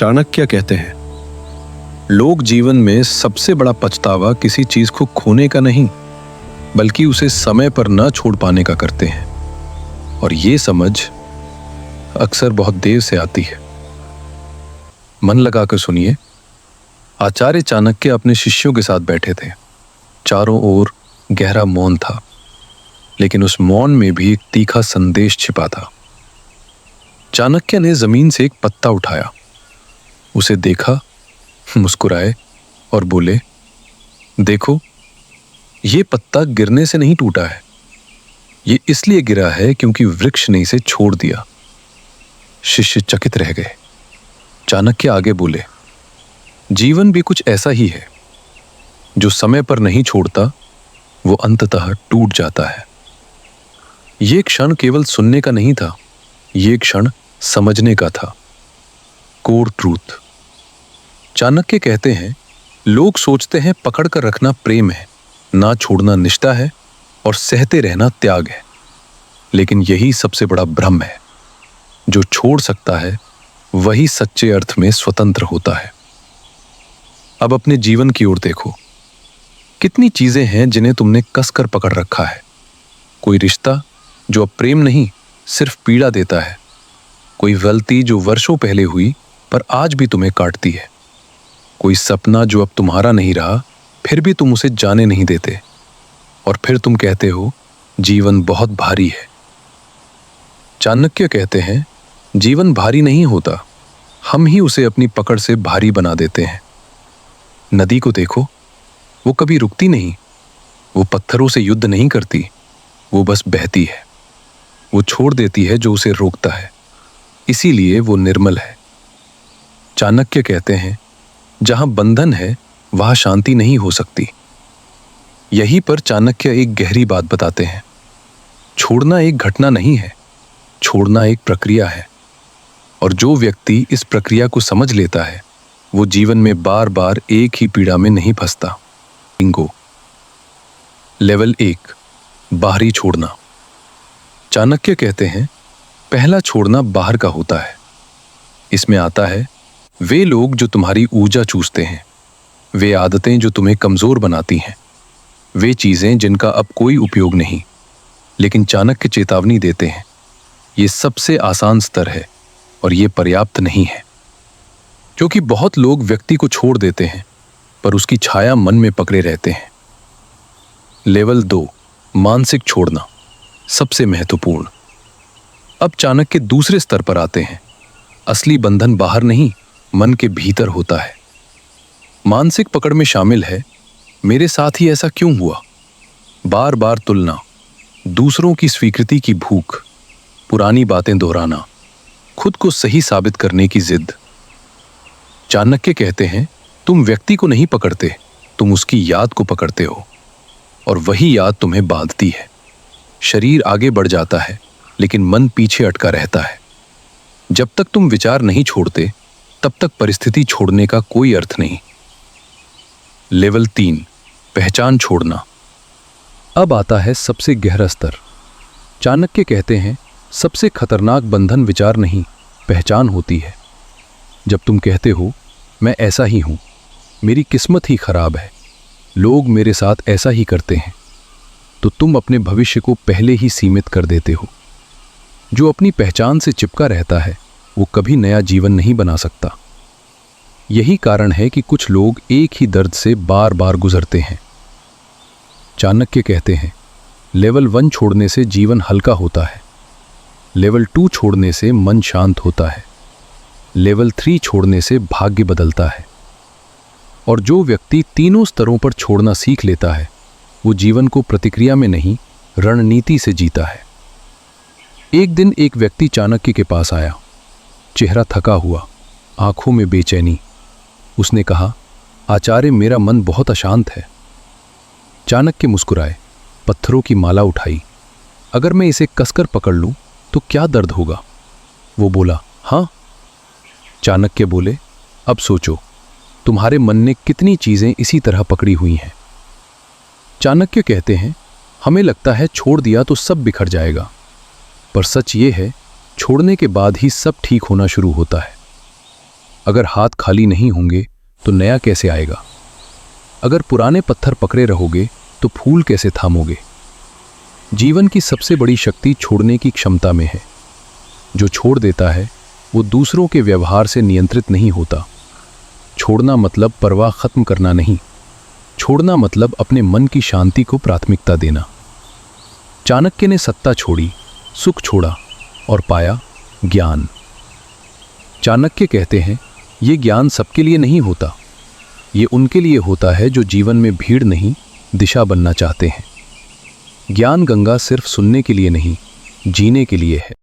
चाणक्य कहते हैं, लोग जीवन में सबसे बड़ा पछतावा किसी चीज को खोने का नहीं, बल्कि उसे समय पर न छोड़ पाने का करते हैं। और ये समझ अक्सर बहुत देर से आती है। मन लगाकर सुनिए। आचार्य चाणक्य अपने शिष्यों के साथ बैठे थे। चारों ओर गहरा मौन था, लेकिन उस मौन में भी एक तीखा संदेश छिपा था। चाणक्य ने जमीन से एक पत्ता उठाया, उसे देखा, मुस्कुराए और बोले, देखो, ये पत्ता गिरने से नहीं टूटा है। ये इसलिए गिरा है क्योंकि वृक्ष ने इसे छोड़ दिया। शिष्य चकित रह गए। चाणक्य आगे बोले, जीवन भी कुछ ऐसा ही है। जो समय पर नहीं छोड़ता वो अंततः टूट जाता है। ये क्षण केवल सुनने का नहीं था, ये क्षण समझने का था। Core truth. चाणक्य कहते हैं, लोग सोचते हैं पकड़ कर रखना प्रेम है, ना छोड़ना निष्ठा है और सहते रहना त्याग है। लेकिन यही सबसे बड़ा भ्रम है। जो छोड़ सकता है वही सच्चे अर्थ में स्वतंत्र होता है। अब अपने जीवन की ओर देखो। कितनी चीजें हैं जिन्हें तुमने कसकर पकड़ रखा है। कोई रिश्ता जो अब प्रेम नहीं, सिर्फ पीड़ा देता है। कोई गलती जो वर्षों पहले हुई पर आज भी तुम्हें काटती है। कोई सपना जो अब तुम्हारा नहीं रहा, फिर भी तुम उसे जाने नहीं देते। और फिर तुम कहते हो, जीवन बहुत भारी है। चाणक्य कहते हैं, जीवन भारी नहीं होता, हम ही उसे अपनी पकड़ से भारी बना देते हैं। नदी को देखो, वो कभी रुकती नहीं, वो पत्थरों से युद्ध नहीं करती, वो बस बहती है। वो छोड़ देती है जो उसे रोकता है, इसीलिए वो निर्मल है। चाणक्य कहते हैं, जहां बंधन है वहां शांति नहीं हो सकती। यहीं पर चाणक्य एक गहरी बात बताते हैं। छोड़ना एक घटना नहीं है, छोड़ना एक प्रक्रिया है। और जो व्यक्ति इस प्रक्रिया को समझ लेता है, वो जीवन में बार बार एक ही पीड़ा में नहीं फंसता। बिंगो। लेवल 1, बाहरी छोड़ना। चाणक्य कहते हैं, पहला छोड़ना बाहर का होता है। इसमें आता है वे लोग जो तुम्हारी ऊर्जा चूसते हैं, वे आदतें जो तुम्हें कमजोर बनाती हैं, वे चीजें जिनका अब कोई उपयोग नहीं। लेकिन चाणक्य चेतावनी देते हैं, ये सबसे आसान स्तर है और ये पर्याप्त नहीं है। क्योंकि बहुत लोग व्यक्ति को छोड़ देते हैं पर उसकी छाया मन में पकड़े रहते हैं। लेवल 2, मानसिक छोड़ना, सबसे महत्वपूर्ण। अब चाणक्य दूसरे स्तर पर आते हैं। असली बंधन बाहर नहीं, मन के भीतर होता है। मानसिक पकड़ में शामिल है, मेरे साथ ही ऐसा क्यों हुआ? बार बार तुलना, दूसरों की स्वीकृति की भूख, पुरानी बातें दोहराना, खुद को सही साबित करने की जिद। चाणक्य कहते हैं, तुम व्यक्ति को नहीं पकड़ते, तुम उसकी याद को पकड़ते हो। और वही याद तुम्हें बांधती है। शरीर आगे बढ़ जाता है, लेकिन मन पीछे अटका रहता है। जब तक तुम विचार नहीं छोड़ते, तब तक परिस्थिति छोड़ने का कोई अर्थ नहीं। लेवल 3, पहचान छोड़ना। अब आता है सबसे गहरा स्तर। चाणक्य कहते हैं, सबसे खतरनाक बंधन विचार नहीं, पहचान होती है। जब तुम कहते हो, मैं ऐसा ही हूं, मेरी किस्मत ही खराब है, लोग मेरे साथ ऐसा ही करते हैं, तो तुम अपने भविष्य को पहले ही सीमित कर देते हो। जो अपनी पहचान से चिपका रहता है, वो कभी नया जीवन नहीं बना सकता। यही कारण है कि कुछ लोग एक ही दर्द से बार बार गुजरते हैं। चाणक्य कहते हैं, लेवल 1 छोड़ने से जीवन हल्का होता है, लेवल 2 छोड़ने से मन शांत होता है, लेवल 3 छोड़ने से भाग्य बदलता है। और जो व्यक्ति तीनों स्तरों पर छोड़ना सीख लेता है, वो जीवन को प्रतिक्रिया में नहीं, रणनीति से जीता है। एक दिन एक व्यक्ति चाणक्य के पास आया, चेहरा थका हुआ, आंखों में बेचैनी। उसने कहा, आचार्य, मेरा मन बहुत अशांत है। चाणक्य मुस्कुराए, पत्थरों की माला उठाई। अगर मैं इसे कसकर पकड़ लूं तो क्या दर्द होगा? वो बोला, हाँ। चाणक्य बोले, अब सोचो, तुम्हारे मन ने कितनी चीजें इसी तरह पकड़ी हुई हैं। चाणक्य कहते हैं, हमें लगता है छोड़ दिया तो सब बिखर जाएगा, पर सच ये है, छोड़ने के बाद ही सब ठीक होना शुरू होता है। अगर हाथ खाली नहीं होंगे तो नया कैसे आएगा? अगर पुराने पत्थर पकड़े रहोगे तो फूल कैसे थामोगे? जीवन की सबसे बड़ी शक्ति छोड़ने की क्षमता में है। जो छोड़ देता है वो दूसरों के व्यवहार से नियंत्रित नहीं होता। छोड़ना मतलब परवाह खत्म करना नहीं, छोड़ना मतलब अपने मन की शांति को प्राथमिकता देना। चाणक्य ने सत्ता छोड़ी, सुख छोड़ा और पाया ज्ञान। चाणक्य कहते हैं, ये ज्ञान सबके लिए नहीं होता, ये उनके लिए होता है जो जीवन में भीड़ नहीं, दिशा बनना चाहते हैं। ज्ञान गंगा सिर्फ सुनने के लिए नहीं, जीने के लिए है।